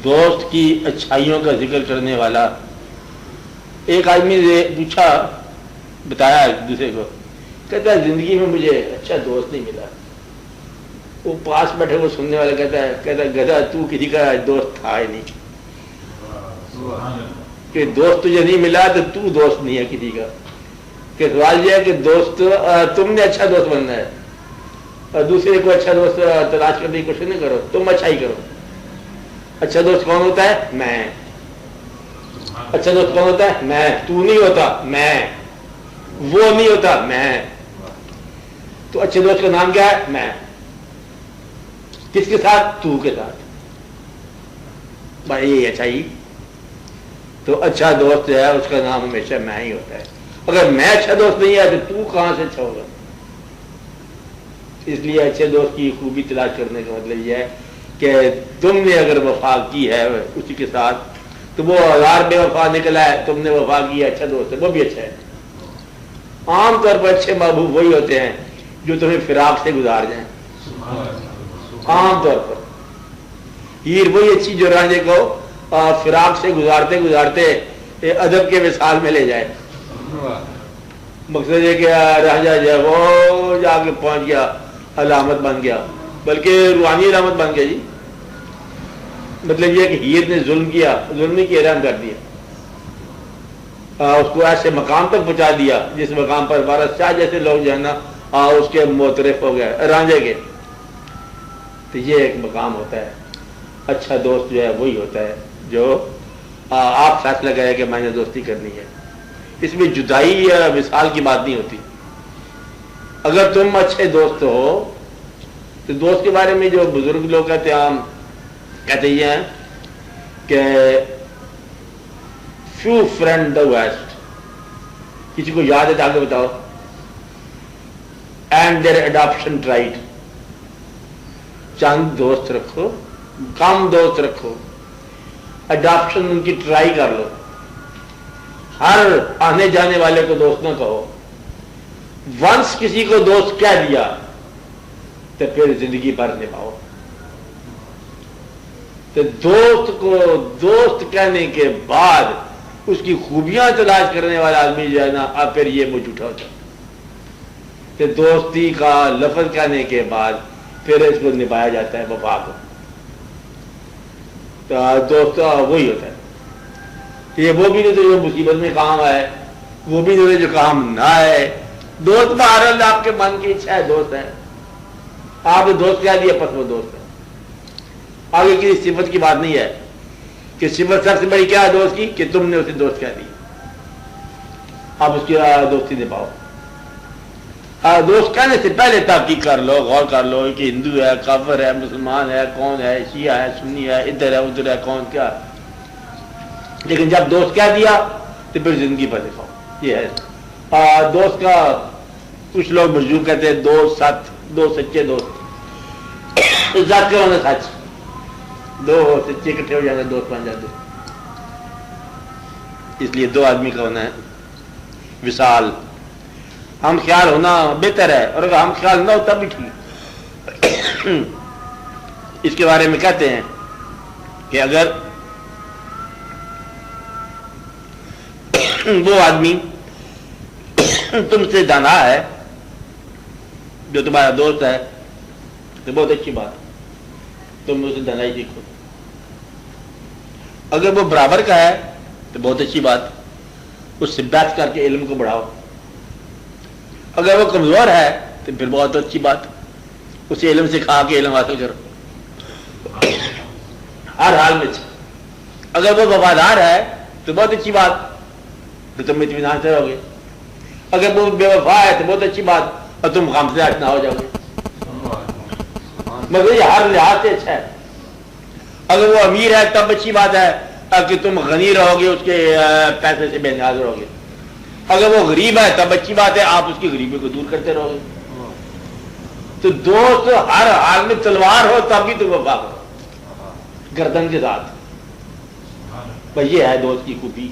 دوست کی اچھائیوں کا ذکر کرنے والا. ایک آدمی نے پوچھا، بتایا ایک دوسرے کو، کہتا ہے زندگی میں مجھے اچھا دوست نہیں ملا. وہ پاس بیٹھے وہ سننے والا کہتا ہے گدھا تو کسی کا دوست تھا ہی نہیں، کہ دوست تجھے نہیں ملا تو تو دوست نہیں ہے کسی کا. کہ سوال یہ ہے کہ دوست تم نے اچھا دوست بننا ہے اور دوسرے کو اچھا دوست تلاش کرنے کی کوشش نہیں کرو، تم اچھا ہی کرو. اچھا دوست کون ہوتا ہے؟ میں. اچھا دوست کون ہوتا ہے؟ میں. تو نہیں ہوتا، میں. وہ نہیں ہوتا، میں. تو اچھے دوست کا نام کیا ہے؟ میں. کس کے ساتھ؟ تو کے ساتھ. بھائی یہ اچھائی. تو اچھا دوست جو ہے اس کا نام ہمیشہ میں ہی ہوتا ہے. اگر میں اچھا دوست نہیں ہے تو کہاں سے اچھا ہوگا؟ اس لیے اچھے دوست کی خوبی تلاش کرنے کا مطلب یہ ہے کہ تم نے اگر وفا کی ہے اسی کے ساتھ تو وہ 1000 بے وفا نکلا ہے، تم نے وفا کی ہے، اچھا دوست ہے، وہ بھی اچھا ہے. عام طور پر اچھے محبوب وہی ہوتے ہیں جو تمہیں فراق سے گزار جائیں. عام طور پر ہیر وہی اچھی جو رانجھے کو فراق سے گزارتے گزارتے ادب کے وصال میں لے جائے. مقصد یہ کہ راجا جو ہے وہ جا کے پہنچ گیا، علامت بن گیا، بلکہ روحانی علامت بن گیا. جی مطلب یہ کہ ہیر نے ظلم کیا، ظلم نہیں کیا، رحم کر دیا، اس کو ایسے مقام تک پہنچا دیا جس مقام پر بارہ شاہ جیسے لوگ جو ہے نا اس کے معترف ہو گئے رانجھے کے. تو یہ ایک مقام ہوتا ہے. اچھا دوست جو ہے وہی ہوتا ہے جو آپ فیصلہ کریں کہ میں نے دوستی کرنی ہے. اس میں جدائی یا وصال کی بات نہیں ہوتی. اگر تم اچھے دوست ہو تو دوست کے بارے میں جو بزرگ لوگ کہتے ہیں، کہتے یہ ہیں کہ few friend the West. کسی کو یاد ہے تو آگے بتاؤ. and their adoption tried. چند دوست رکھو، کم دوست رکھو، اڈاپشن ان کی ٹرائی کر لو. ہر آنے جانے والے کو دوست نہ کہو. ونس کسی کو دوست کہہ دیا تو پھر زندگی بھر نبھاؤ. تو دوست کو دوست کہنے کے بعد اس کی خوبیاں تلاش کرنے والا آدمی جو ہے نا اب پھر یہ منہ جھوٹا ہوتا ہے. کہ دوستی کا لفظ کہنے کے بعد پھر اس کو نبھایا جاتا ہے وفا کو. تو دوست وہی ہوتا ہے. یہ وہ بھی نہیں تو جو مصیبت میں کام آئے، وہ بھی نہیں جو کام نہ آئے. دوست بہرحال آپ کے من کی اچھا ہے، دوست ہے. آپ نے دوست کہہ دیا پس وہ دوست ہے. آگے کسی صفت کی بات نہیں ہے کہ صفت سب سے بڑی کیا ہے دوست کی کہ تم نے اسے دوست کہہ دی. آپ اس کی دوستی نبھاؤ. دوست کہنے سے پہلے تحقیق کر لو، غور کر لو کہ ہندو ہے، کافر ہے، مسلمان ہے، کون ہے، شیعہ ہے، سنی ہے، ادھر ہے ادھر ہے، کون کیا. لیکن جب دوست کہہ دیا تو پھر زندگی پر دکھاؤ. یہ ہے دوست کا. کچھ لوگ مجذوب کہتے ہیں دو سچے دوست. ذات کے ہونا سچ، دو سچے اکٹھے ہو جاتے دوست بن جاتے. اس لیے دو آدمی کا ہونا ہے وصال. ہم خیال ہونا بہتر ہے، اور اگر ہم خیال نہ ہو تب بھی ٹھیک. اس کے بارے میں کہتے ہیں کہ اگر وہ آدمی تم سے دانا ہے جو تمہارا دوست ہے تو بہت اچھی بات، تم اسے دانائی سیکھو. اگر وہ برابر کا ہے تو بہت اچھی بات، اس سے بحث کر کے علم کو بڑھاؤ. اگر وہ کمزور ہے تو پھر بہت اچھی بات، اسے علم سکھا کے علم حاصل کرو ہر حال میں. اگر وہ وفادار ہے تو بہت اچھی بات، تو تم اطمینان سے رہو گے. اگر وہ بے وفا ہے تو بہت اچھی بات، اور تم غم سے ہٹ نہ ہو جاؤ گے. مگر یہ ہر لحاظ سے اچھا ہے. اگر وہ امیر ہے تب اچھی بات ہے کہ تم غنی رہو گے، اس کے پیسے سے بے نیاز رہو گے. اگر وہ غریب ہے تب اچھی بات ہے، آپ اس کی غریبی کو دور کرتے رہو گے. تو دوست ہر حال میں تلوار ہو تب بھی تم وفا کرو گردن کے ساتھ. بھائی یہ ہے دوست کی خوبی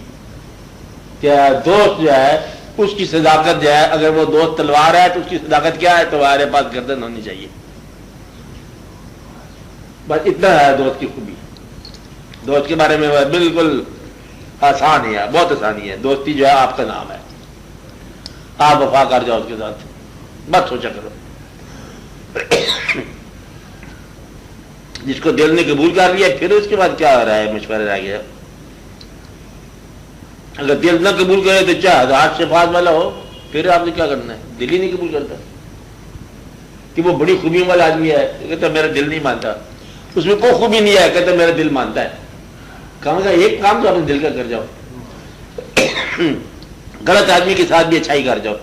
کہ دوست جو ہے اس کی صداقت جو ہے، اگر وہ دوست تلوار ہے تو اس کی صداقت کیا ہے؟ تمہارے پاس گردن ہونی چاہیے. بس اتنا ہے دوست کی خوبی. دوست کے بارے میں بالکل آسان ہے، بہت آسانی ہے. دوستی جو ہے آپ کا نام ہے، آپ وفا کر جاؤ اس کے ساتھ، مت سوچا کرو. جس کو دل نے قبول کر لیا پھر اس کے بعد کیا ہو رہا ہے، مشورہ رہ گیا. اگر دل نہ قبول کرے تو چاہے ہزار صفات والا ہو، پھر آپ نے کیا کرنا ہے؟ دل ہی نہیں قبول کرتا کہ وہ بڑی خوبیوں والا آدمی ہے، کہتا میرا دل نہیں مانتا. اس میں کوئی خوبی نہیں ہے، کہتا میرا دل مانتا ہے. کہاں کا ایک کام تو اپنے دل کا کر جاؤ. غلط آدمی کے ساتھ بھی اچھائی کر جاؤ.